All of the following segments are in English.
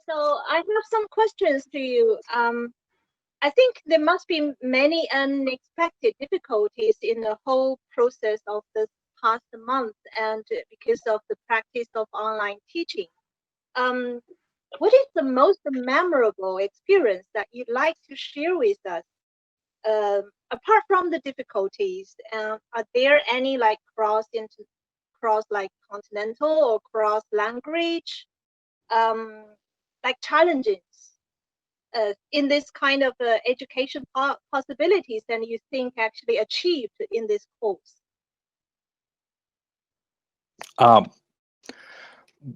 So I have some questions to you. I think there must be many unexpected difficulties in the whole process of this past month, and because of the practice of online teaching. Um, what is the most memorable experience that you'd like to share with us? Apart from the difficulties, are there any like cross like continental or cross language like challenges in this kind of education possibilities than you think actually achieved in this course?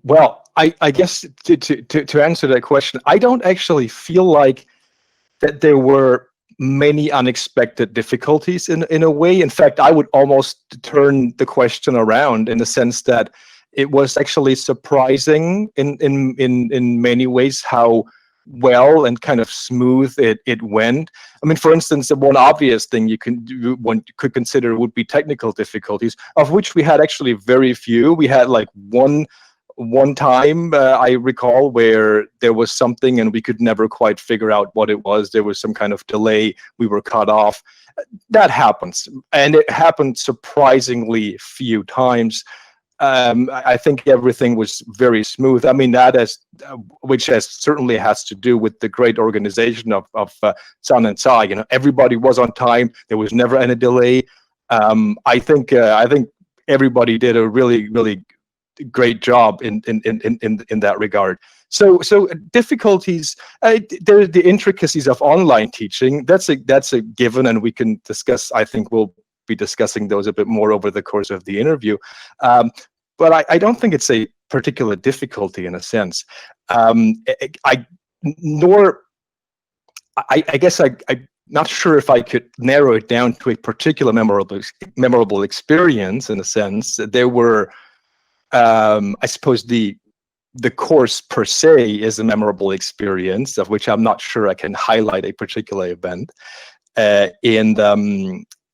Well, I guess to answer that question, I don't actually feel like that there were many unexpected difficulties in a way. In fact, I would almost turn the question around in the sense that it was actually surprising in many ways how well and kind of smooth it went. I mean, for instance, the one obvious thing one could consider would be technical difficulties, of which we had actually very few. We had like one time I recall where there was something and we could never quite figure out what it was. There was some kind of delay. We were cut off. That happens, and it happened surprisingly few times. I think everything was very smooth. I mean, which certainly has to do with the great organization of Zhan and Tsai. You know, everybody was on time. There was never any delay. I think everybody did a really great job in that regard. So difficulties, the intricacies of online teaching, that's a given, and we can discuss. I think we'll be discussing those a bit more over the course of the interview. But I don't think it's a particular difficulty in a sense. I guess I'm not sure if I could narrow it down to a particular memorable experience in a sense. There were, I suppose the course per se is a memorable experience, of which I'm not sure I can highlight a particular event.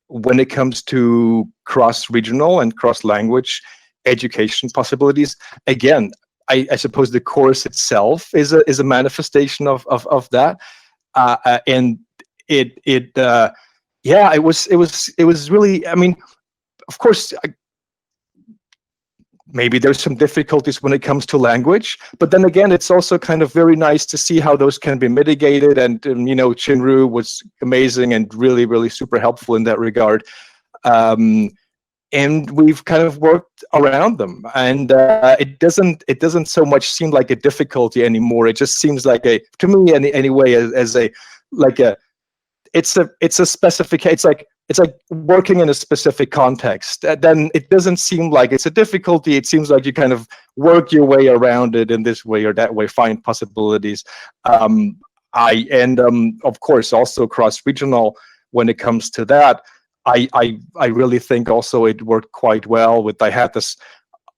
When it comes to cross-regional and cross-language education possibilities, again, I suppose the course itself is a manifestation of that, and it was really. I mean, of course, maybe there's some difficulties when it comes to language, but then again, it's also kind of very nice to see how those can be mitigated. And Chinru was amazing and really super helpful in that regard. And we've kind of worked around them, and it doesn't so much seem like a difficulty anymore. It just seems like to me anyway, it's a specific. It's like working in a specific context. Then it doesn't seem like it's a difficulty. It seems like you kind of work your way around it in this way or that way, find possibilities. Of course, also cross-regional when it comes to that. I really think also it worked quite well. I had this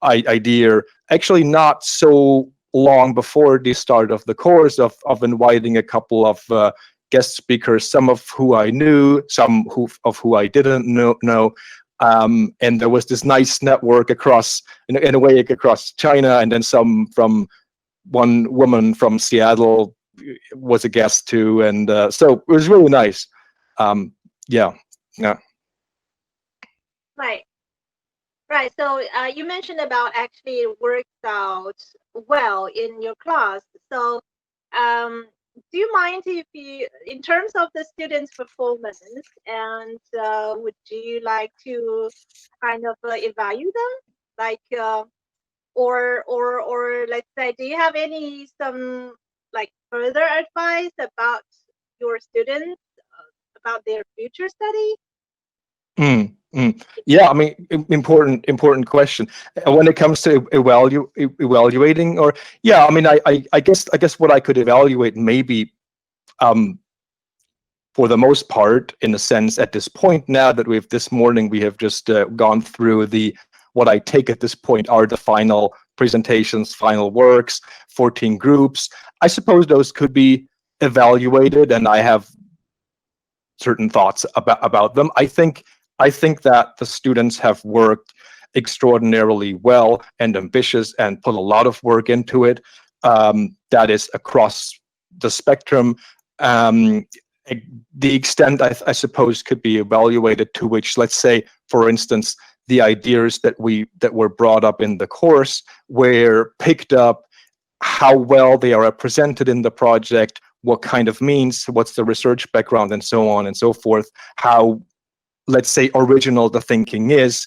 idea actually not so long before the start of the course of inviting a couple of guest speakers, some of who I knew, some of who I didn't know. And there was this nice network across, in a way, across China, and then some one woman from Seattle was a guest too, and so it was really nice. Yeah. Right. So you mentioned about actually it worked out well in your class. So do you mind if you, in terms of the students' performance, and would you like to kind of evaluate them, like, or let's say, do you have some like further advice about your students about their future study? Yeah, I mean, important question. When it comes to evaluating, or yeah, I mean, I guess what I could evaluate maybe, for the most part, in a sense, at this point, now that this morning we have just gone through what I take at this point are the final presentations, final works, 14 groups. I suppose those could be evaluated, and I have certain thoughts about them. I think that the students have worked extraordinarily well and ambitious and put a lot of work into it. that is across the spectrum. The extent, I suppose, could be evaluated to which, let's say, for instance, the ideas that were brought up in the course were picked up, how well they are represented in the project, what kind of means, what's the research background, and so on and so forth, how, let's say, original the thinking is.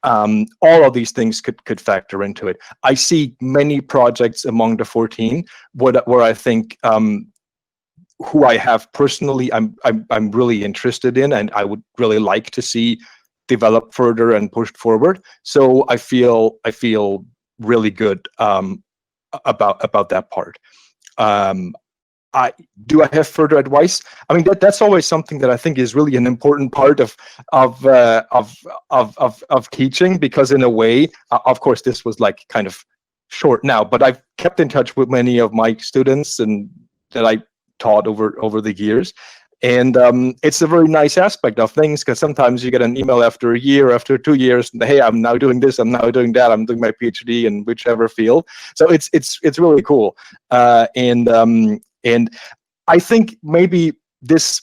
All of these things could factor into it. I see many projects among the 14 where I think who I have personally, I'm really interested in, and I would really like to see develop further and pushed forward. So I feel really good about that part. Do I have further advice? I mean, that's always something that I think is really an important part of teaching, because in a way, of course, this was like kind of short now, but I've kept in touch with many of my students and that I taught over the years. And it's a very nice aspect of things, because sometimes you get an email after a year, after 2 years, and, hey, I'm now doing this, I'm now doing that, I'm doing my PhD in whichever field. So it's really cool. And I think maybe this,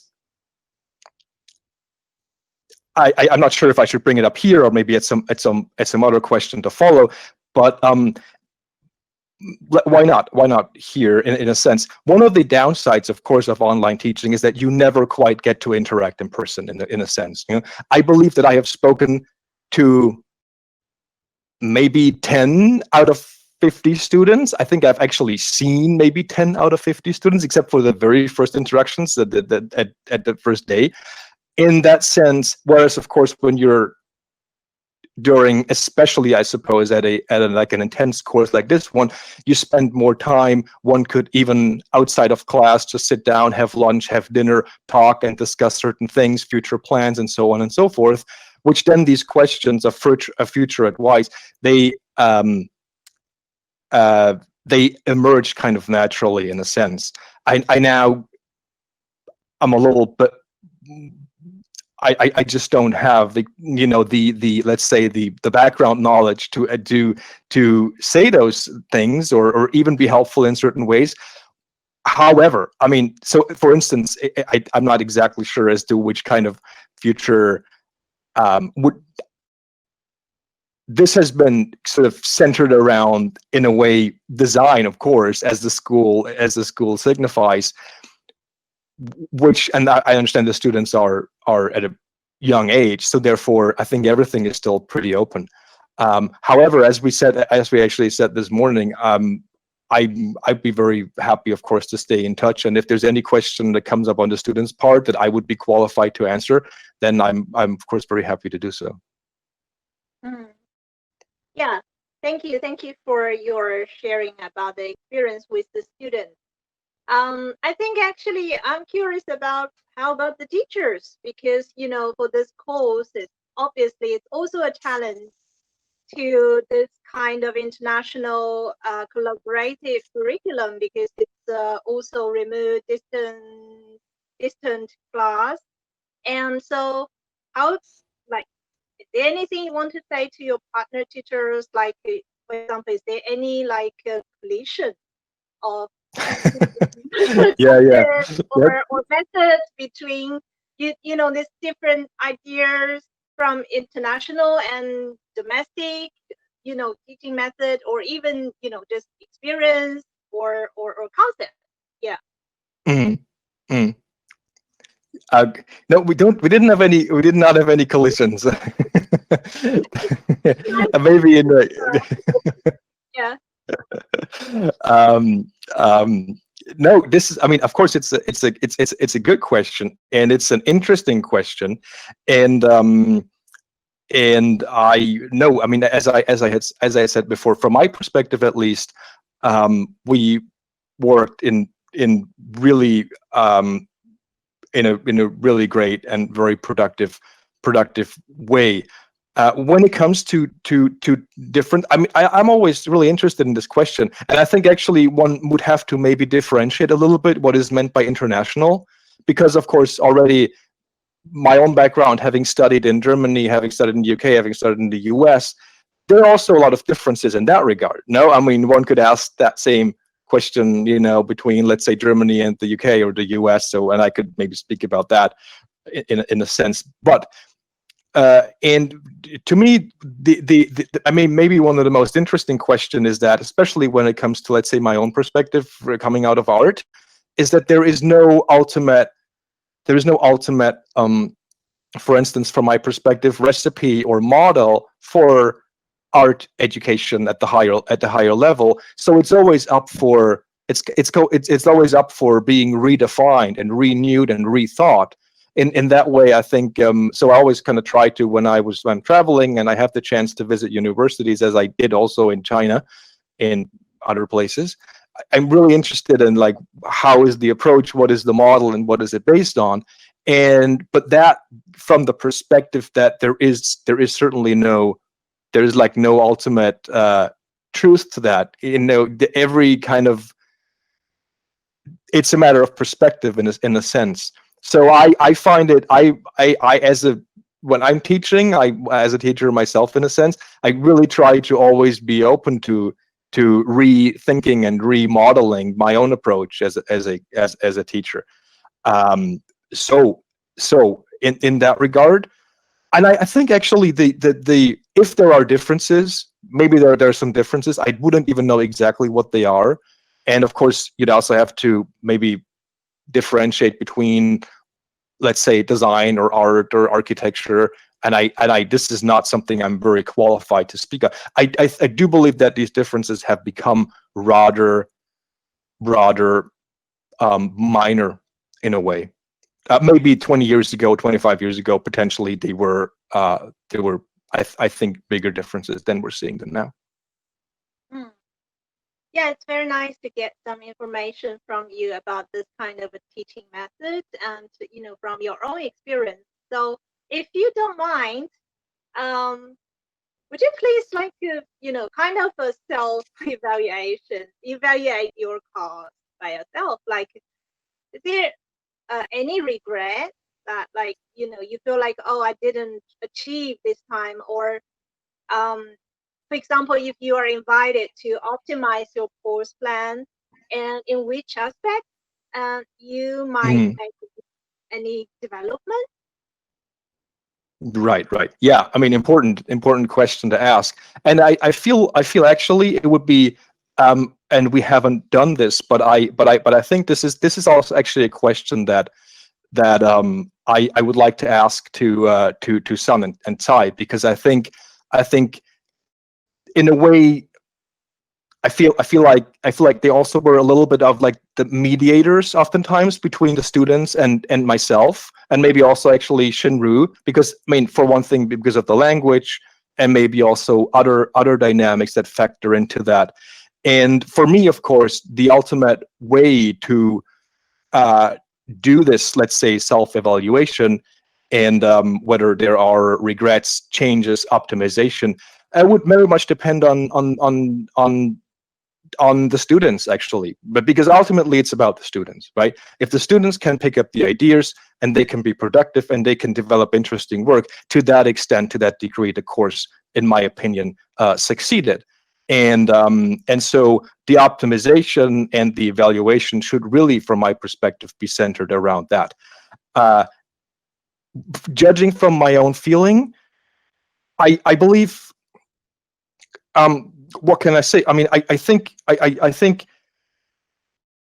I'm not sure if I should bring it up here or maybe at some other question to follow, but why not? Why not here? In a sense, one of the downsides, of course, of online teaching is that you never quite get to interact in person. In a sense, I believe that I have spoken to maybe 10 out of 50 students. I think I've actually seen maybe 10 out of 50 students, except for the very first interactions at the first day. In that sense, whereas of course when you're during, especially I suppose at like an intense course like this one, you spend more time. One could even outside of class just sit down, have lunch, have dinner, talk and discuss certain things, future plans, and so on and so forth. Which then these questions of future advice, they emerge kind of naturally in a sense. I'm a little bit. I just don't have the let's say the background knowledge to say those things or even be helpful in certain ways. However, I mean, so for instance, I'm not exactly sure as to which kind of future this has been sort of centered around, in a way, design, of course, as the school signifies. Which, and I understand the students are at a young age, so therefore I think everything is still pretty open. However, as we actually said this morning, I'd be very happy, of course, to stay in touch. And if there's any question that comes up on the students' part that I would be qualified to answer, then I'm of course very happy to do so. Yeah, thank you for your sharing about the experience with the students. I think actually I'm curious about how about the teachers, because for this course, it's also a challenge to this kind of international collaborative curriculum, because it's also remote distant class. And so how, like, is there anything you want to say to your partner teachers? Like, for example, is there any like collision of yeah or methods between these different ideas from international and domestic teaching method, or even just experience or concept? Yeah. No, we did not have any collisions. Maybe in the yeah. No, this is, I mean, of course, it's a good question, and it's an interesting question, and I know, I mean, as I said before, from my perspective at least, we worked in really in a really great and very productive way. When it comes to different, I mean, I'm always really interested in this question, and I think actually one would have to maybe differentiate a little bit what is meant by international, because of course already my own background, having studied in Germany, having studied in the UK, having studied in the US, there are also a lot of differences in that regard. No, I mean, one could ask that same question, you know, between, let's say, Germany and the UK or the US. So, and I could maybe speak about that in a sense. But and to me, I mean, maybe one of the most interesting question is that, especially when it comes to, let's say, my own perspective coming out of art, is that there is no ultimate, for instance, from my perspective, recipe or model for art education at the higher level. So it's always up for it's always up for being redefined and renewed and rethought. In that way, I think so. I always kind of try to, when I'm traveling and I have the chance to visit universities, as I did also in China, in other places, I'm really interested in, like, how is the approach, what is the model, and what is it based on. But that, from the perspective that there is certainly no, there's like no ultimate truth to that. You know, every kind of, it's a matter of perspective in a sense. So I find it, when I'm teaching, as a teacher myself, in a sense, I really try to always be open to rethinking and remodeling my own approach as a teacher. So in that regard, and I think actually the if there are differences, maybe there are some differences. I wouldn't even know exactly what they are, and of course you'd also have to maybe differentiate between, let's say, design or art or architecture. And I this is not something I'm very qualified to speak of. I do believe that these differences have become rather minor in a way. Maybe 20 years ago, 25 years ago, potentially they were I think bigger differences than we're seeing them now. Yeah, it's very nice to get some information from you about this kind of a teaching method, and, you know, from your own experience. So if you don't mind, would you please like to, you know, kind of a self-evaluate your course by yourself? Like, is there any regret that, like, you know, you feel like, oh, I didn't achieve this time? Or for example, if you are invited to optimize your course plan, and in which aspect you might make any development? Right. Yeah. I mean, important question to ask. And I feel actually it would be, and we haven't done this, but I think this is also actually a question that I would like to ask to Sun and Tai, because I think in a way, I feel like they also were a little bit of like the mediators oftentimes between the students and myself, and maybe also actually Shinru, because, I mean, for one thing, because of the language, and maybe also other dynamics that factor into that. And for me, of course, the ultimate way to do this, let's say, self-evaluation, and whether there are regrets, changes, optimization, would very much depend on the students, actually. But because ultimately it's about the students, right? If the students can pick up the ideas and they can be productive and they can develop interesting work, to that extent, to that degree, the course, in my opinion, succeeded. And so the optimization and the evaluation should really, from my perspective, be centered around that. Judging from my own feeling, I believe, what can I say? I mean, I think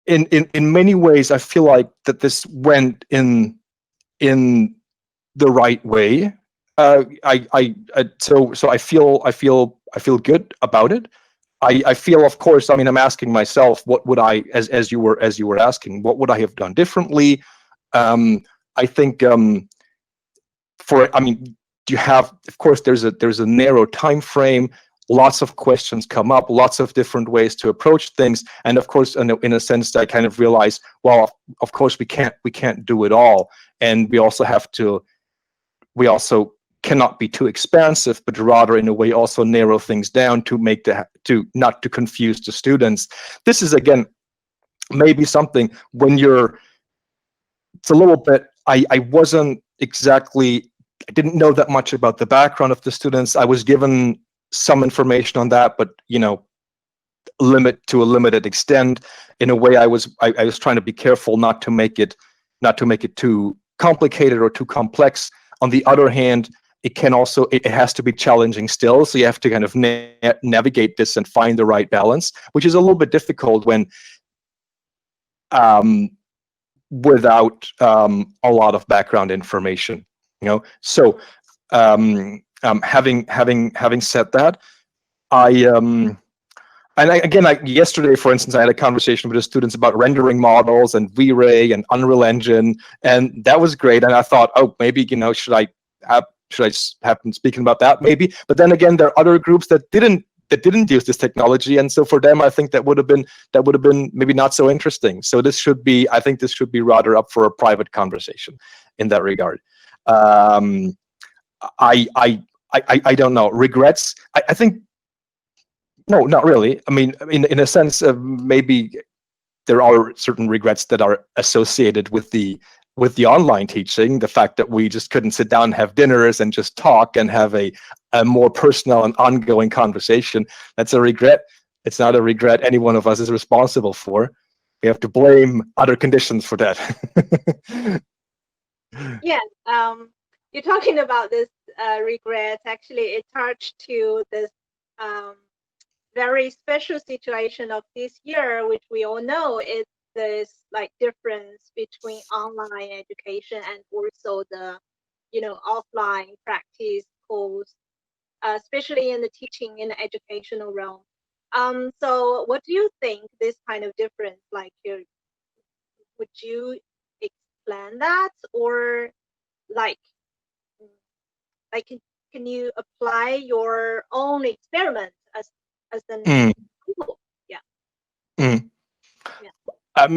in many ways, I feel like that this went in the right way. So I feel good about it. I feel, of course, I mean, I'm asking myself, what would I, as you were asking, what would I have done differently? I think I mean, you have, of course, there's a narrow time frame. Lots of questions come up, lots of different ways to approach things, and of course, in a sense, I kind of realize, well, of course, we can't do it all, and we also cannot be too expansive, but rather, in a way, also narrow things down to not to confuse the students. This is, again, maybe something when it's a little bit. I wasn't exactly. I didn't know that much about the background of the students. I was given some information on that, but, you know, to a limited extent. In a way, I was trying to be careful not to make it too complicated or too complex. On the other hand, it has to be challenging still. So you have to kind of navigate this and find the right balance, which is a little bit difficult when without a lot of background information, So having said that, yesterday, for instance, I had a conversation with the students about rendering models and V-Ray and Unreal Engine, and that was great. And I thought, oh, maybe should I have been speaking about that? Maybe, but then again, there are other groups that didn't use this technology, and so for them, I think that would have been maybe not so interesting. So I think this should be rather up for a private conversation in that regard. I don't know. Regrets? I think. No, not really. I mean, in a sense, maybe there are certain regrets that are associated with the online teaching. The fact that we just couldn't sit down and have dinners and just talk and have a more personal and ongoing conversation. That's a regret. It's not a regret any one of us is responsible for. We have to blame other conditions for that. Yeah. You're talking about this regret. Actually, it touched to this very special situation of this year, which we all know is this difference between online education and also the offline practice course, especially in the teaching in the educational realm. So what do you think this kind of difference, would you explain that, or can you apply your own experiment as an example? Yeah. Yeah. I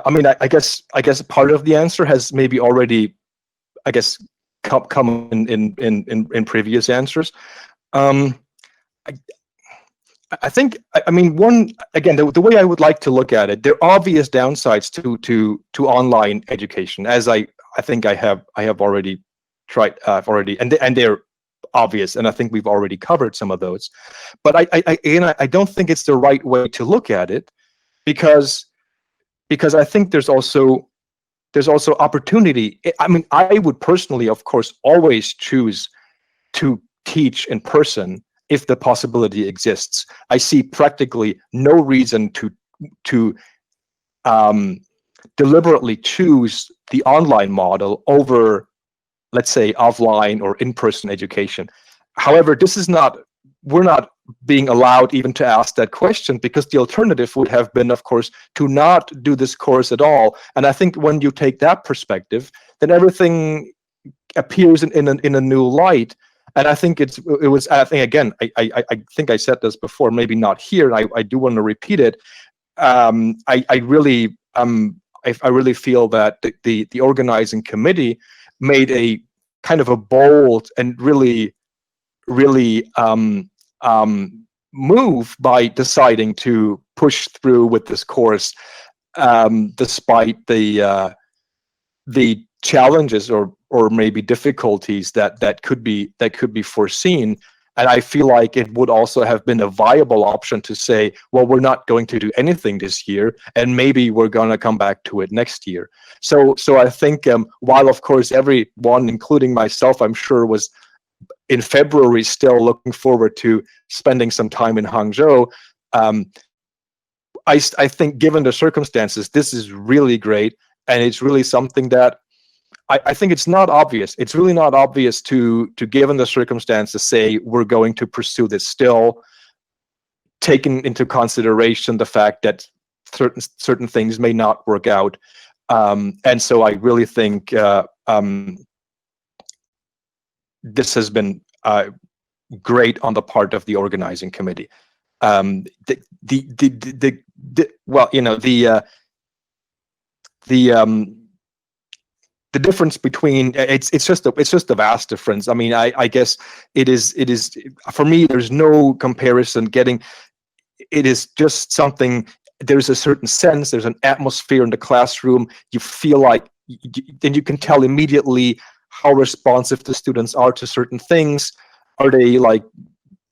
mean, I guess part of the answer has maybe already, come in previous answers. I think, I mean, the way I would like to look at it, there are obvious downsides to online education, as I think I have already tried, and they're obvious, and I think we've already covered some of those. But I don't think it's the right way to look at it, because I think there's also opportunity. I mean, I would personally, of course, always choose to teach in person if the possibility exists. I see practically no reason to deliberately choose the online model over, let's say, offline or in-person education. However, we're not being allowed even to ask that question, because the alternative would have been, of course, to not do this course at all. And I think when you take that perspective, then everything appears in a new light. And I think I think I said this before, maybe not here, and I do want to repeat it. I really feel that the organizing committee made a kind of a bold and really move by deciding to push through with this course, despite the challenges or maybe difficulties that could be foreseen. And I feel like it would also have been a viable option to say, well, we're not going to do anything this year, and maybe we're going to come back to it next year. So I think, while of course everyone, including myself, I'm sure, was in February still looking forward to spending some time in Hangzhou, I think, given the circumstances, this is really great, and it's really something that I think it's not obvious. It's really not obvious to given the circumstances, say we're going to pursue this still, taking into consideration the fact that certain things may not work out. And so I really think this has been great on the part of the organizing committee. The difference between it's just a vast difference. I mean, I guess it is for me. There's no comparison. It is just something. There's a certain sense. There's an atmosphere in the classroom. You feel like, then you can tell immediately how responsive the students are to certain things. Are they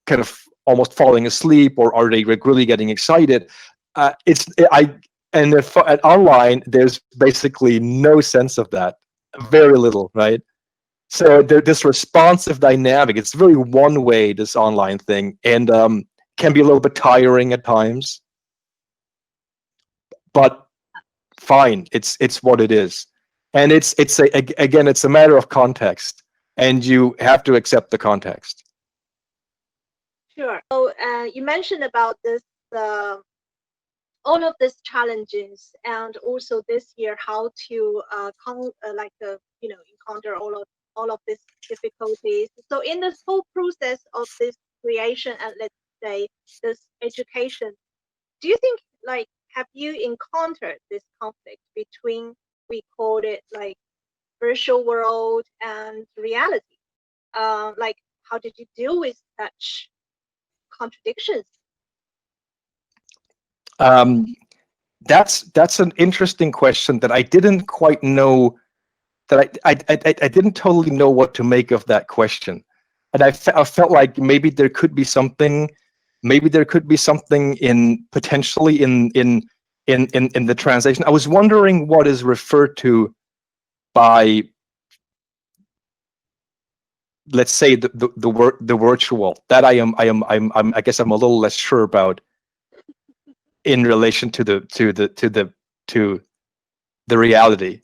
kind of almost falling asleep, or are they really getting excited? And if at online, there's basically no sense of that, very little, right? So this responsive dynamic, it's very one way, this online thing, and can be a little bit tiring at times, but fine, it's what it is. And again, it's a matter of context, and you have to accept the context. Sure. So you mentioned about this, all of these challenges, and also this year how to encounter all of these difficulties. So in this whole process of this creation and, let's say, this education, do you think, like, have you encountered this conflict between, we call it like virtual world and reality? Like, how did you deal with such contradictions? That's an interesting question that I didn't quite know, that I didn't totally know what to make of that question. And I felt like maybe there could be something, in potentially in the translation. I was wondering what is referred to by, let's say, the virtual. That I guess I'm a little less sure about in relation to the reality.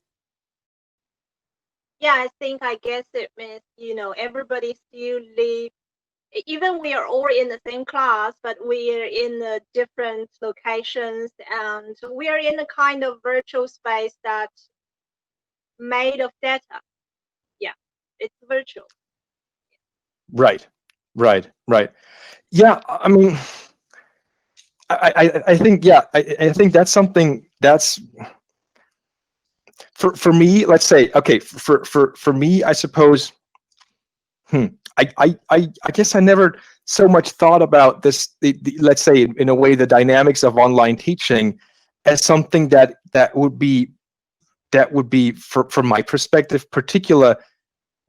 Yeah, I guess it means, everybody still live, even we are all in the same class, but we are in different locations, and we are in a kind of virtual space that's made of data. Yeah, it's virtual. Right. Yeah, I mean, I think, yeah, I think that's something that's, for me, let's say, okay, for me, I suppose, I guess I never so much thought about this, let's say, in a way, the dynamics of online teaching as something that would be from my perspective, particular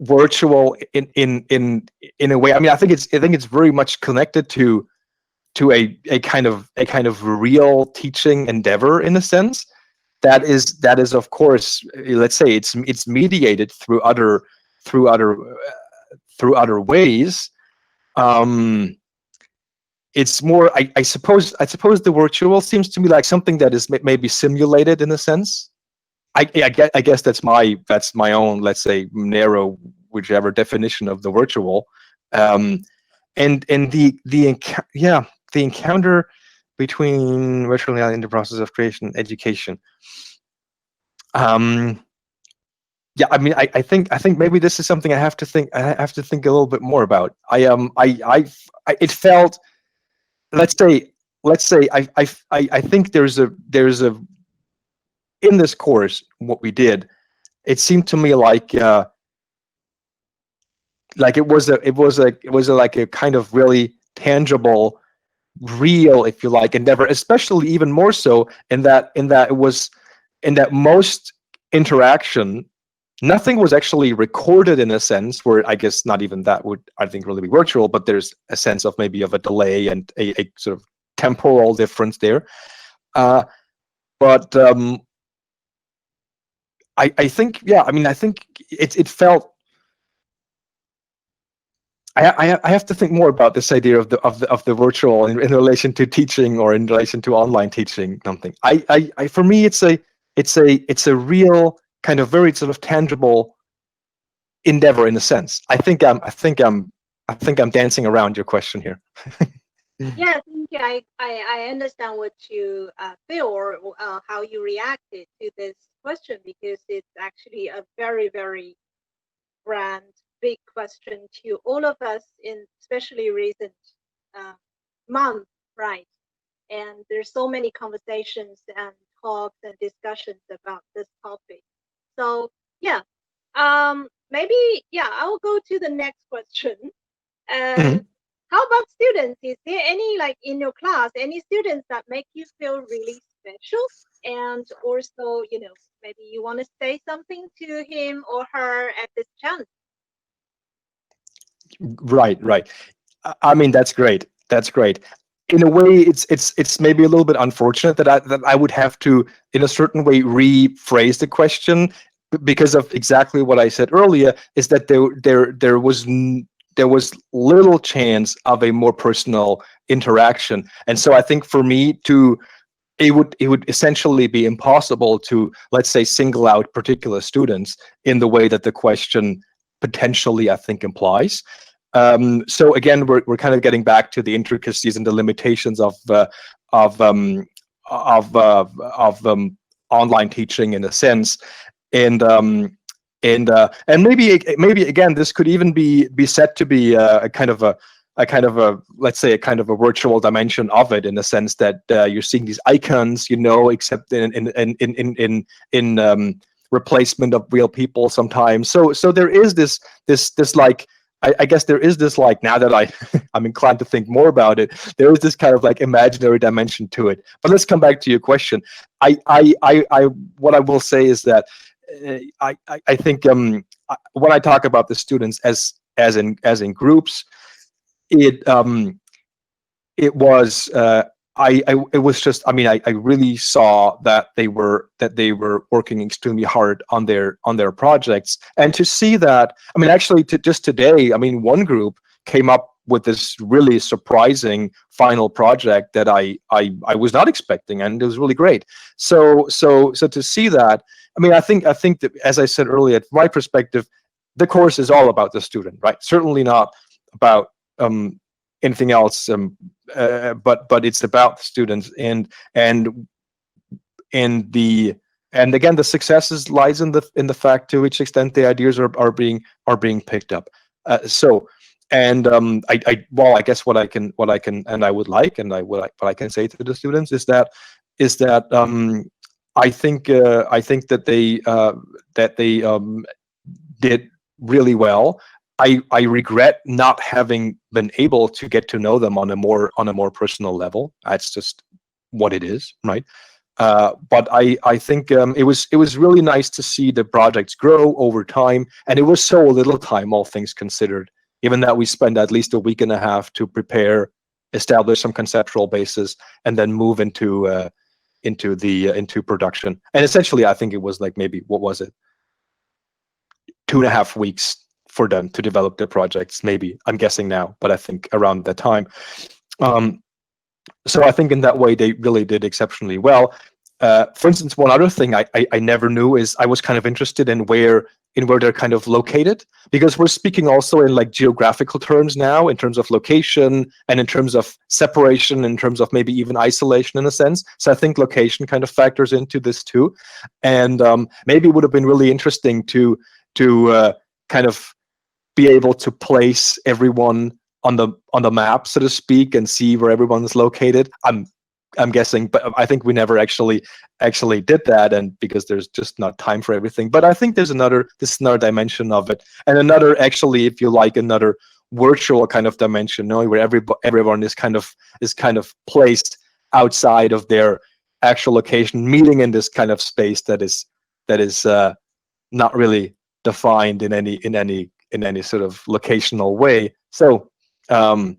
virtual in a way. I mean, I think it's very much connected to a kind of real teaching endeavor, in a sense that is of course, let's say, it's mediated through other ways. It's more, I suppose the virtual seems to me like something that is maybe simulated, in a sense. I guess that's my own, let's say, narrow, whichever definition of the virtual. And the encounter between virtual reality and the process of creation and education. Yeah, I mean, I think maybe this is something I have to think a little bit more about. It felt, let's say, I think there's a in this course, what we did, it seemed to me like it was like a kind of really tangible, real, if you like, endeavor, especially even more so in that it was, in that most interaction, nothing was actually recorded, in a sense, where I guess not even that would, I think, really be virtual, but there's a sense of maybe of a delay and a sort of temporal difference there. But I think, yeah, I mean, I think it felt, I have to think more about this idea of the virtual in relation to teaching, or in relation to online teaching something. I for me, it's a real kind of very sort of tangible endeavor, in a sense. I think I'm dancing around your question here. Yeah, I understand what you feel, or how you reacted to this question, because it's actually a very, very grand, big question to all of us, in especially recent months, right? And there's so many conversations and talks and discussions about this topic. So yeah, maybe, yeah, I'll go to the next question. How about students? Is there any, like, in your class, any students that make you feel really special? And also, maybe you want to say something to him or her at this chance. Right. I mean, that's great. That's great. In a way, it's maybe a little bit unfortunate that I would have to, in a certain way, rephrase the question because of exactly what I said earlier. Is that there was little chance of a more personal interaction, and so I think for me to it would essentially be impossible to, let's say, single out particular students in the way that the question potentially, I think, implies. So again, we're kind of getting back to the intricacies and the limitations of um, of online teaching in a sense, and maybe again this could even be said to be a kind of a let's say a kind of a virtual dimension of it, in the sense that you're seeing these icons, except in replacement of real people sometimes. So there is this like, I guess there is this, like, now that I'm inclined to think more about it, there is this kind of like imaginary dimension to it. But let's come back to your question. I what I will say is that I think when I talk about the students as in groups, it it was it was just, I mean, I really saw that they were working extremely hard on their projects. And to see that, I mean, actually, just today, I mean, one group came up with this really surprising final project that I was not expecting, and it was really great. So to see that, I mean, I think that, as I said earlier, from my perspective, the course is all about the student, right? Certainly not about anything else, but it's about the students, and the and again, the successes lies in the fact to which extent the ideas are being picked up. So and I guess what I can and I would like, and what I can say to the students is that I think that they did really well. I regret not having been able to get to know them on a more personal level. That's just what it is, right? But I think it was really nice to see the projects grow over time, and it was so little time, all things considered. Given that we spent at least a week and a half to prepare, establish some conceptual basis, and then move into production. And essentially, I think it was like, maybe, what was it, 2.5 weeks for them to develop their projects. Maybe, I'm guessing now, but I think around that time. So I think in that way they really did exceptionally well. For instance, one other thing I never knew is, I was kind of interested in where they're kind of located, because we're speaking also in like geographical terms now, in terms of location and in terms of separation, in terms of maybe even isolation in a sense. So I think location kind of factors into this too. And maybe it would have been really interesting to kind of be able to place everyone on the map, so to speak, and see where everyone's located. I'm guessing, but I think we never actually did that, and because there's just not time for everything. But I think this is another dimension of it, and another, actually, if you like, another virtual kind of dimension, knowing where everyone is kind of placed outside of their actual location, meeting in this kind of space that is not really defined in any sort of locational way. So I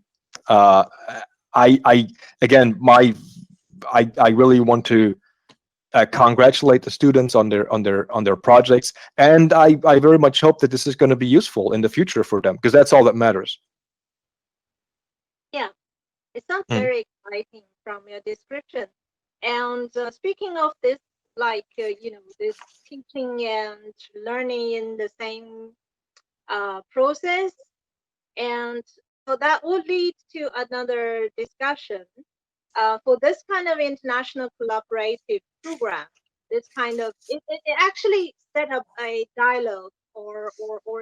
again, I really want to congratulate the students on their projects, and I very much hope that this is going to be useful in the future for them, because that's all that matters. Yeah, it sounds very exciting from your description. And speaking of this, like this teaching and learning in the same process, and so that would lead to another discussion. For this kind of international collaborative program, this kind of it actually set up a dialogue or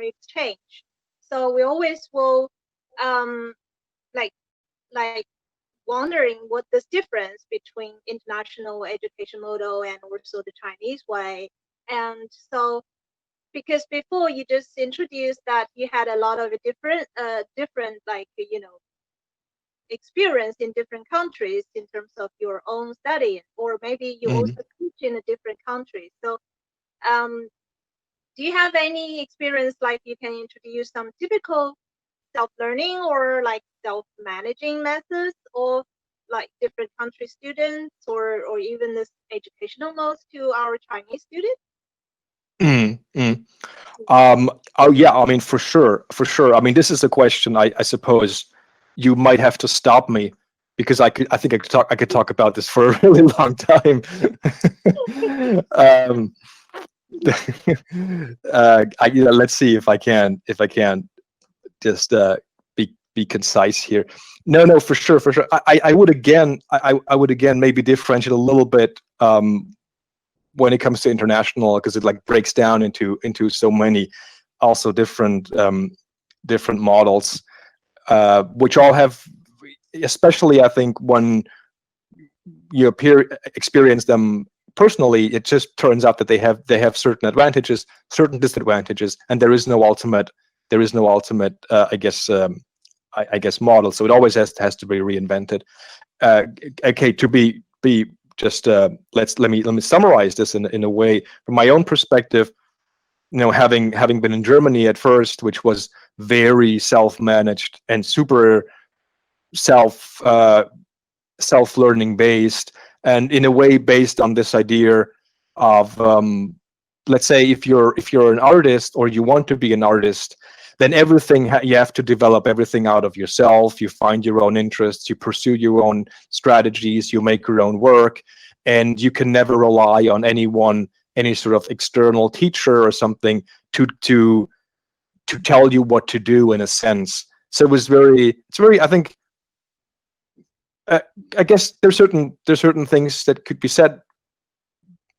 exchange. So we always will like wondering what this difference between international education model and also the Chinese way. And so, because before you just introduced that you had a lot of different like experience in different countries in terms of your own study, or maybe you also teach in a different country. So do you have any experience, like you can introduce some typical self-learning or like self-managing methods of like different country students, or even this educational modes to our Chinese students? Oh yeah, I mean, for sure, for sure. I mean, this is a question I suppose you might have to stop me, because I think I could talk about this for a really long time. um, let's see if I can just be concise here. No, for sure, for sure. I would again, I would again maybe differentiate a little bit when it comes to international, because it like breaks down into so many also different different models, which all have, especially I think when you experience them personally, it just turns out that they have certain advantages, certain disadvantages, and there is no ultimate I guess model. So it always has to be reinvented. Okay, to be just let me summarize this in a way from my own perspective. You know, having been in Germany at first, which was very self-managed and super self-learning based, and in a way based on this idea of let's say if you're an artist or you want to be an artist, then everything you have to develop everything out of yourself. You find your own interests, you pursue your own strategies, you make your own work, and you can never rely on any sort of external teacher or something to tell you what to do, in a sense. So it's very, I think, I guess there's certain things that could be said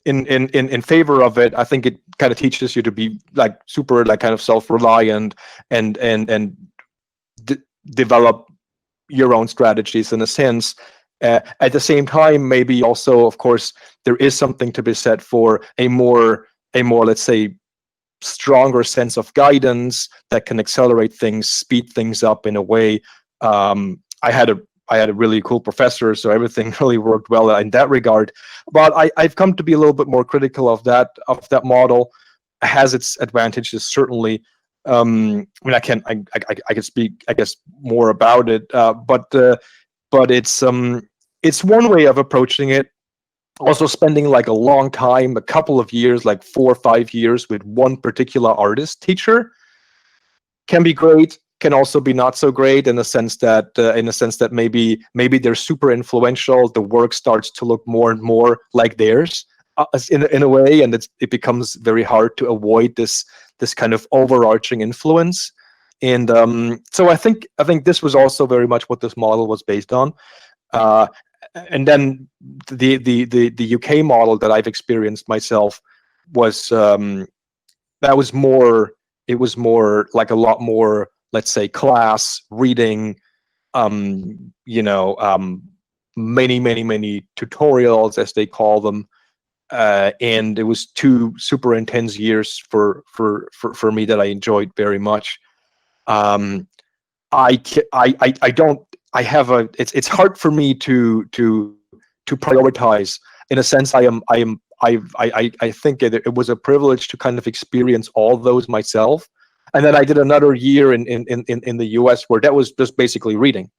in favor of it. I think it kind of teaches you to be like super like kind of self-reliant and develop your own strategies, in a sense. At the same time, maybe also, of course, there is something to be said for a more let's say stronger sense of guidance that can accelerate things, speed things up in a way. I had a really cool professor, so everything really worked well in that regard. But I've come to be a little bit more critical of that model. It has its advantages, certainly. I mean, I can speak, I guess, more about it, but it's one way of approaching it. Also, spending like a long time, a couple of years, like 4 or 5 years, with one particular artist teacher can be great. Can also be not so great, in the sense that maybe they're super influential. The work starts to look more and more like theirs, in a way, and it becomes very hard to avoid this kind of overarching influence. And so I think this was also very much what this model was based on. And then the UK model that I've experienced myself was that was more. It was more like a lot more, let's say, class reading, many tutorials, as they call them, and it was 2 super intense years for me that I enjoyed very much. It's hard for me to prioritize. In a sense, I think it was a privilege to kind of experience all those myself. And then I did another year in the US, where that was just basically reading.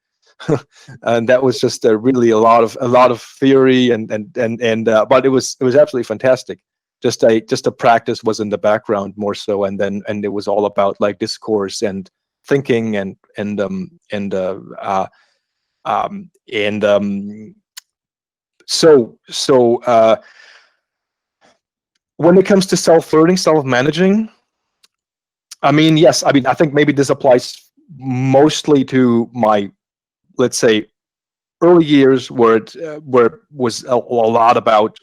And that was just really a lot of theory, but it was absolutely fantastic. Just a practice was in the background more so, and it was all about like discourse and thinking so when it comes to self-learning, self-managing, I mean, yes, I mean, I think maybe this applies mostly to my, let's say, early years, where it was a lot about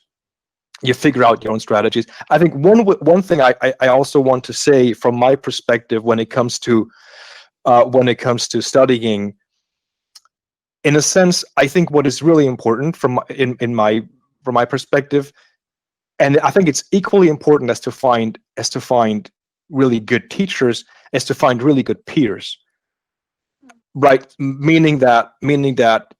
you figure out your own strategies. I think one thing I also want to say from my perspective when it comes to studying, in a sense, I think what is really important from my perspective, and I think it's equally important as to find really good teachers, as to find really good peers, right? Meaning that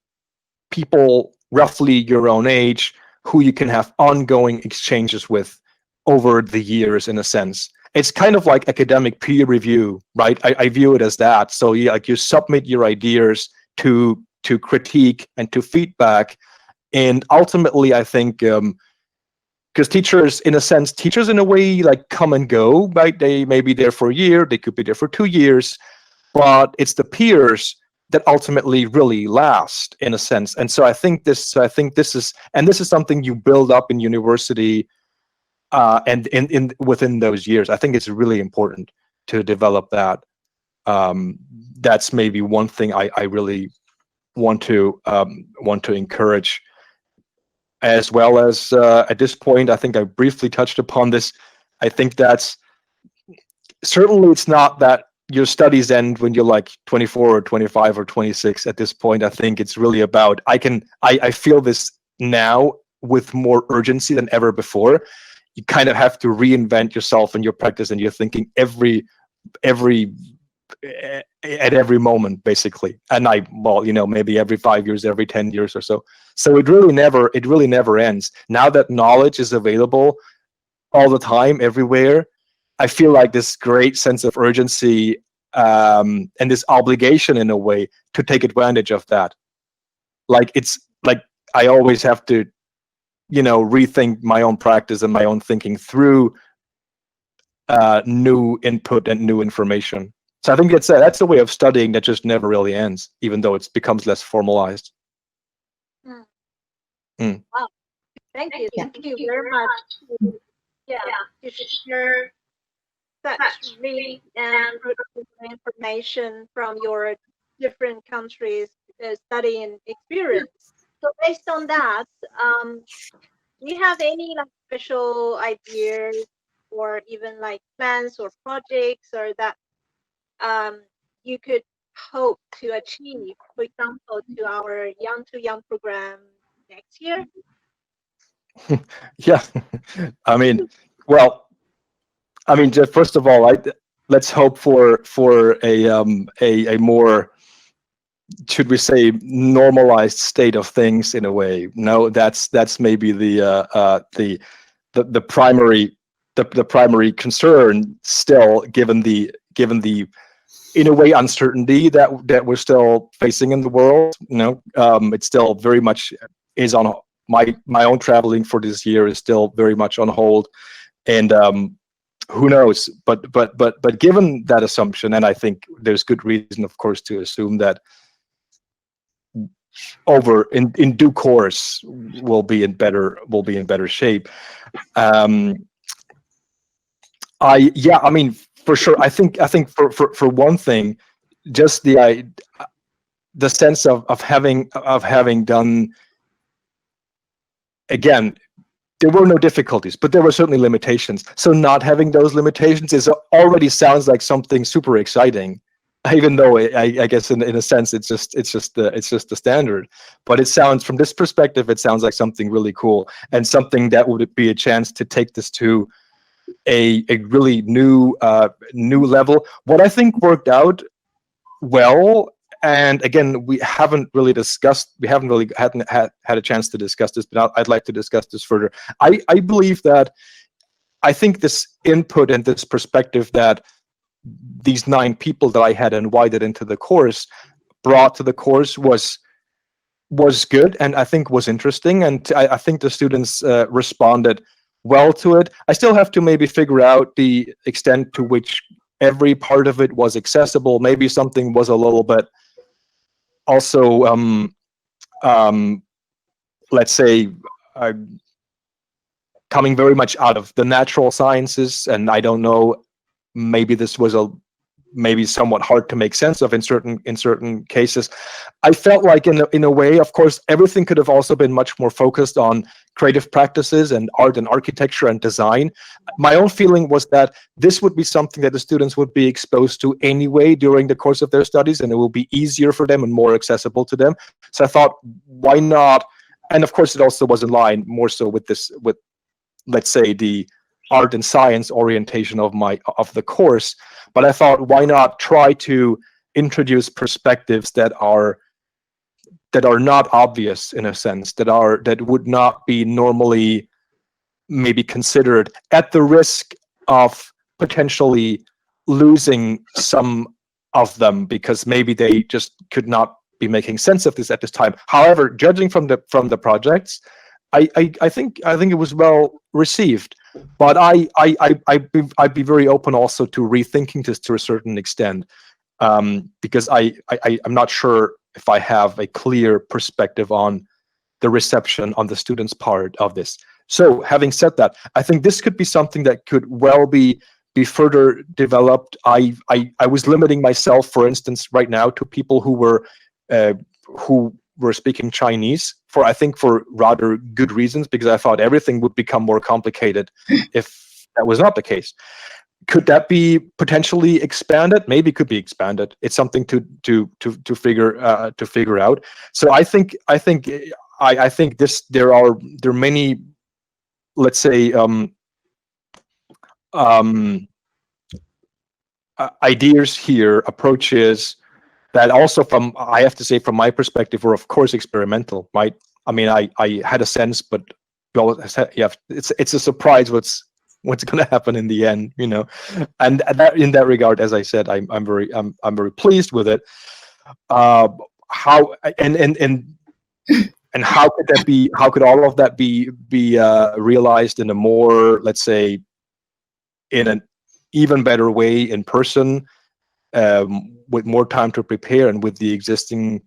people roughly your own age, who you can have ongoing exchanges with over the years, in a sense. it's kind of like academic peer review, right? I view it as that. So you submit your ideas to critique and to feedback, and ultimately I think because teachers in a way like come and go, right? They may be there for a year, they could be there for 2 years, but it's the peers that ultimately really last in a sense. And so I think this is something you build up in university, and in within those years. I think it's really important to develop that. That's maybe one thing I really want to encourage, as well as at this point, I think I briefly touched upon this. I think that's certainly, it's not that your studies end when you're like 24 or 25 or 26. At this point, I think it's really about, I feel this now with more urgency than ever before. You kind of have to reinvent yourself and your practice and your thinking at every moment, basically. And maybe every 5 years, every 10 years or so. So it really never ends. Now that knowledge is available all the time, everywhere, I feel like this great sense of urgency, and this obligation in a way to take advantage of that. Like, it's like I always have to, rethink my own practice and my own thinking through new input and new information. So I think that's a way of studying that just never really ends, even though it becomes less formalized. Wow. Thank you very much. Yeah, to share such rich and fruitful information from your different countries' studying experience. So based on that, do you have any like special ideas or even like plans or projects or that you could hope to achieve, for example, to our Young to Young program next year? Yeah, I mean, just first of all, let's hope for a more, should we say, normalized state of things in a way. No, that's maybe the primary concern still, given the in a way uncertainty that we're still facing in the world. It still very much is on my own traveling for this year is still very much on hold, and who knows? But given that assumption, and I think there's good reason, of course, to assume that in due course we'll be in better shape. For sure. I think for one thing, just the sense of having done, again, there were no difficulties, but there were certainly limitations. So not having those limitations already sounds like something super exciting, even though I guess in a sense it's just the standard. But it sounds, from this perspective, it sounds like something really cool, and something that would be a chance to take this to a really new level. What I think worked out well, and again, we haven't really had a chance to discuss this, but I'd like to discuss this further. I believe that, I think this input and this perspective that these 9 people that I had invited into the course brought to the course was good, and I think was interesting, and I think the students responded well to it. I still have to maybe figure out the extent to which every part of it was accessible. Maybe something was a little bit also, let's say, coming very much out of the natural sciences, and I don't know, maybe this was maybe somewhat hard to make sense of in certain cases. I felt like in a way, of course, everything could have also been much more focused on creative practices and art and architecture and design. My own feeling was that this would be something that the students would be exposed to anyway during the course of their studies, and it will be easier for them and more accessible to them. So I thought, why not? And of course, it also was in line more so with let's say, the art and science orientation of the course. But I thought, why not try to introduce perspectives that are not obvious, in a sense, that would not be normally maybe considered, at the risk of potentially losing some of them because maybe they just could not be making sense of this at this time. However, judging from the projects, I think it was well received. But I'd be very open also to rethinking this to a certain extent, because I'm not sure if I have a clear perspective on the reception on the students' part of this. So having said that, I think this could be something that could well be further developed. I was limiting myself, for instance, right now to people who were speaking Chinese for rather good reasons, because I thought everything would become more complicated if that was not the case. Could that be potentially expanded? Maybe it could be expanded. It's something to figure out. So I think there are many, let's say, ideas here, approaches that also, I have to say, from my perspective, were of course experimental, right? I mean, I had a sense, but it's a surprise what's going to happen in the end, And that, in that regard, as I said, I'm very pleased with it. How and how could that be? How could all of that be realized in a more, let's say, in an even better way in person, with more time to prepare and with the existing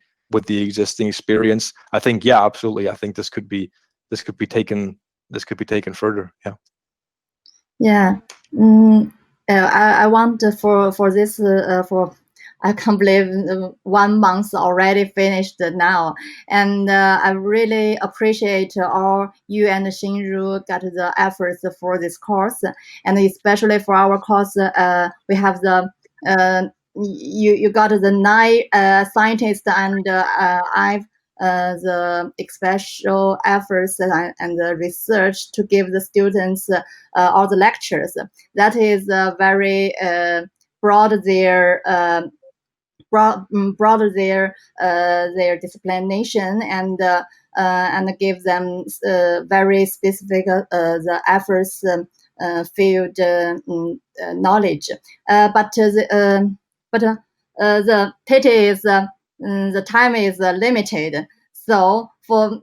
experience? I think, yeah, absolutely. I think this could be taken further. Yeah. Yeah. I want for this I can't believe 1 month already finished now, and I really appreciate all you and Xinru got the efforts for this course, and especially for our course, we have the you got the 9 scientists, and I've the special efforts and the research to give the students all the lectures. That is very broad their disciplination, and give them very specific the efforts field knowledge. But the pity is the time is limited. So for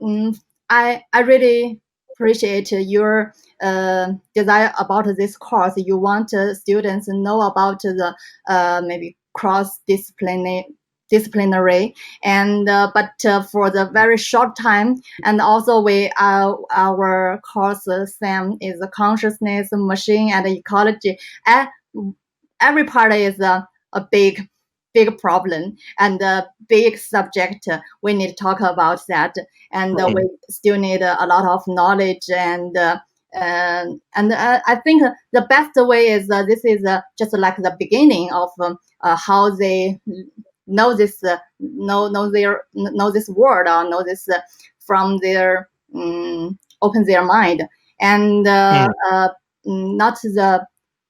I really appreciate your desire about this course. You want students to know about the maybe disciplinary, and but for the very short time, and also our course SAM is a consciousness, machine, and ecology. Every part is a big problem and a big subject. We need to talk about that, and we still need a lot of knowledge, and I think the best way is this is just like the beginning of how they know this know this word, or know this from their open their mind, and not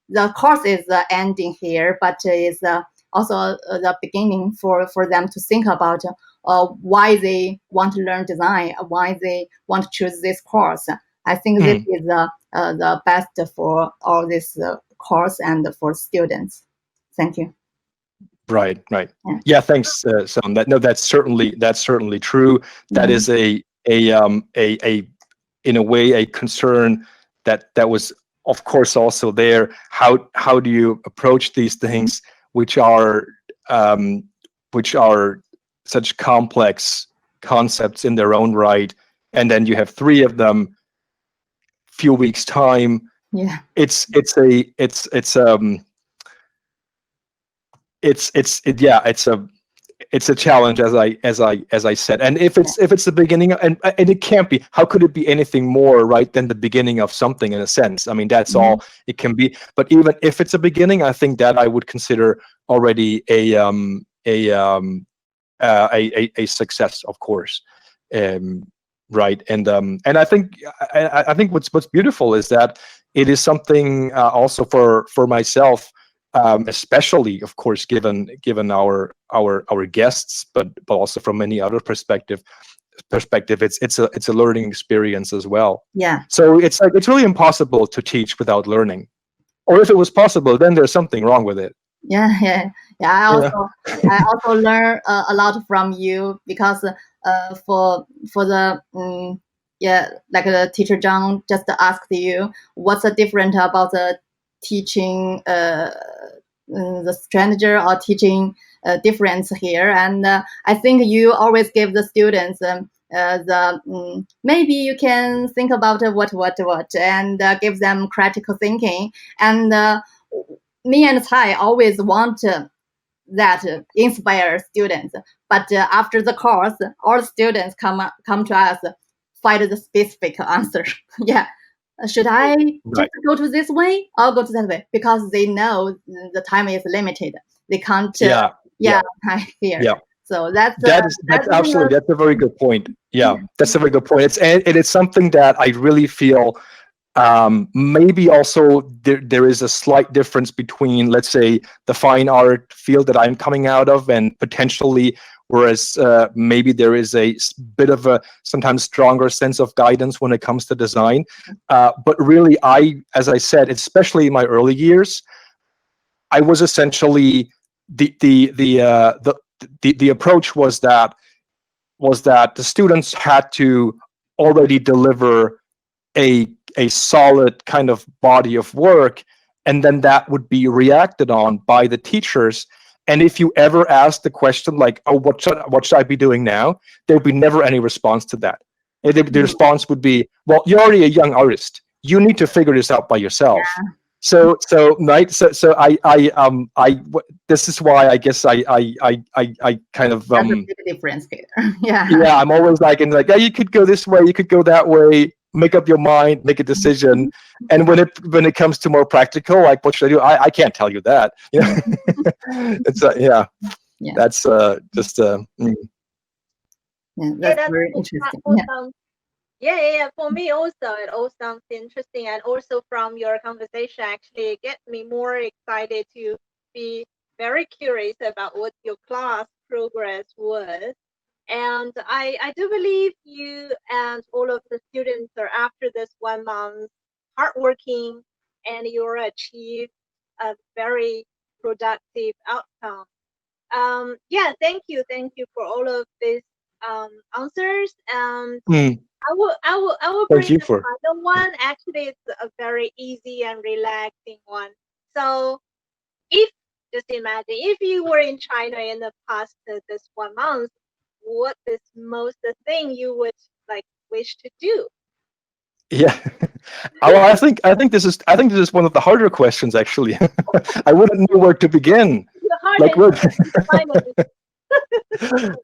the course is ending here, but is also the beginning for them to think about why they want to learn design, why they want to choose this course. I think this is the best for all this course and for students. Thank you. Right. Yeah. Thanks, Sam. That's certainly true. That is a in a way a concern that was, of course, also there. How do you approach these things, which are such complex concepts in their own right, and then you have 3 of them, few weeks time. Yeah, it's a challenge, as I said. And if it's the beginning, and it can't be, how could it be anything more right than the beginning of something, in a sense? I mean, that's all it can be. But even if it's a beginning, I think that I would consider already a success, of course. Right. And I think what's beautiful is that it is something also for myself, especially, of course, given our guests, but also from many other perspective, it's a learning experience as well. Yeah. So it's really impossible to teach without learning. or if it was possible, then there's something wrong with it. Yeah. I also learn a lot from you, because for the like the teacher Zhang just asked you what's the difference about the teaching the stranger or teaching difference here, and I think you always give the students maybe you can think about what and give them critical thinking, and me and Tsai always want that inspire students, but after the course, all students come to us, find the specific answer. Yeah, should I just go to this way or go to that way? Because they know the time is limited. They can't. Here. So that's absolutely, that's a very good point. Yeah, that's a very good point. It's something that I really feel. Maybe also there is a slight difference between, let's say, the fine art field that I'm coming out of, and potentially, whereas maybe there is a bit of a sometimes stronger sense of guidance when it comes to design. But really, as I said, especially in my early years, I was essentially the approach was that the students had to already deliver a solid kind of body of work, and then that would be reacted on by the teachers. And if you ever ask the question like, oh, what should I be doing now, there would be never any response to that. The response would be, well, you're already a young artist, you need to figure this out by yourself. So this is why I guess I kind of that's a big difference here. Yeah, I'm always like, oh, you could go this way, you could go that way, make up your mind, make a decision. And when it comes to more practical, like, what should I do? I can't tell you that. It's that's just that's very interesting. For me also, it all sounds interesting, and also from your conversation, actually, it gets me more excited to be very curious about what your class progress was. And I do believe you and all of the students are, after this 1 month, hardworking, and you'll achieve a very productive outcome. Thank you for all of these answers. And I will bring the final one. Actually, it's a very easy and relaxing one. So just imagine if you were in China in the past this 1 month, what is most the thing you would like wish to do? Yeah. Well, I think this is one of the harder questions, actually. I wouldn't know where to begin. Like, where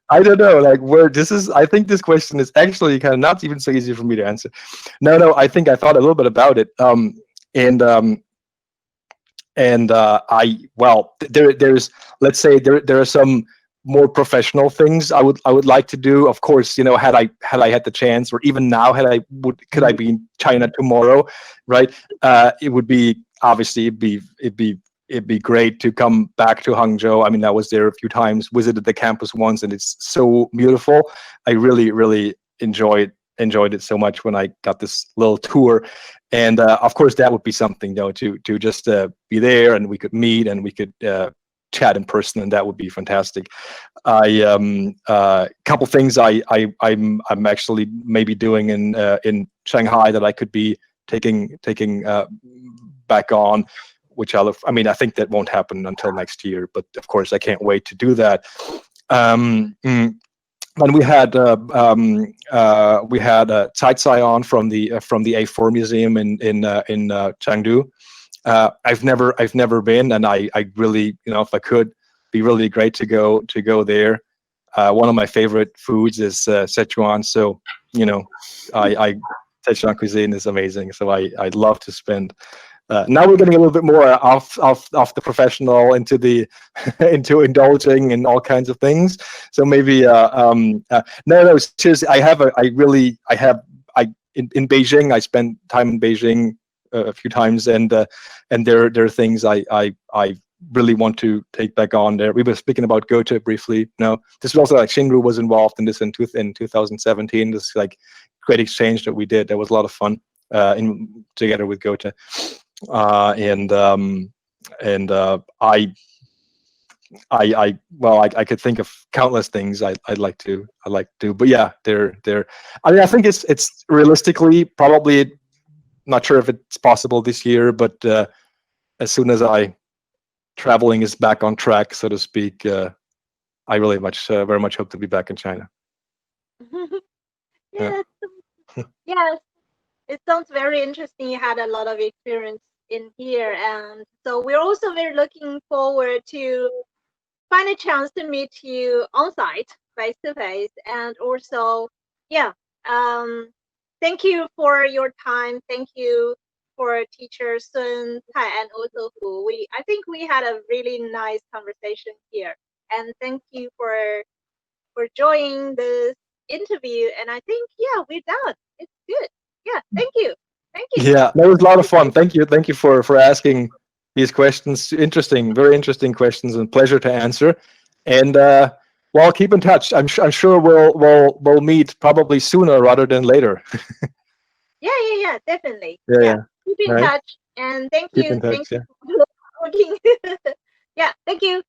I don't know, like, where this is. I think this question is actually kind of not even so easy for me to answer. No, I think I thought a little bit about it. There's, let's say, there are some more professional things I would like to do. Of course, had I had the chance, or even now, could I be in China tomorrow, right? It would be, obviously, it'd be great to come back to Hangzhou. I mean, I was there a few times, visited the campus once, and it's so beautiful. I really enjoyed it so much when I got this little tour. And of course, that would be something, though, to just be there, and we could meet, and we could chat in person, and that would be fantastic. Couple things I'm actually maybe doing in Shanghai that I could be taking back on, which I think that won't happen until next year, but of course I can't wait to do that. And we had Cai on from the A4 Museum in Chengdu. I've never been, and I really, if I could, be really great to go there. One of my favorite foods is Sichuan, so Sichuan cuisine is amazing. So I'd love to spend. Now we're getting a little bit more off the professional into indulging in all kinds of things. So maybe no, seriously, in Beijing, I spent time in Beijing a few times, and there are things I really want to take back on there. We were speaking about Goethe briefly. No, this was also, like, Xinru was involved in this in 2017. This, like, great exchange that we did. That was a lot of fun together with Goethe. I could think of countless things I'd like to do, but yeah, they're. I mean, I think it's realistically probably not sure if it's possible this year, but as soon as traveling is back on track, so to speak, I really very much hope to be back in China. Yes, yes. It sounds very interesting. You had a lot of experience in here, and so we're also very looking forward to find a chance to meet you on site, face to face, and also, yeah. Thank you for your time. Thank you for teacher Sun Tai and also Hu. I think we had a really nice conversation here, and thank you for joining this interview. And I think, yeah, we're done. It's good. Yeah, thank you. Thank you. Yeah, that was a lot of fun. Thank you for asking these questions. Interesting, very interesting questions, and pleasure to answer. And well, keep in touch. I'm sure we'll meet probably sooner rather than later. Yeah, definitely. Yeah. Keep in Right. touch, and thank Keep you. in touch. Thank you for working. Yeah, thank you.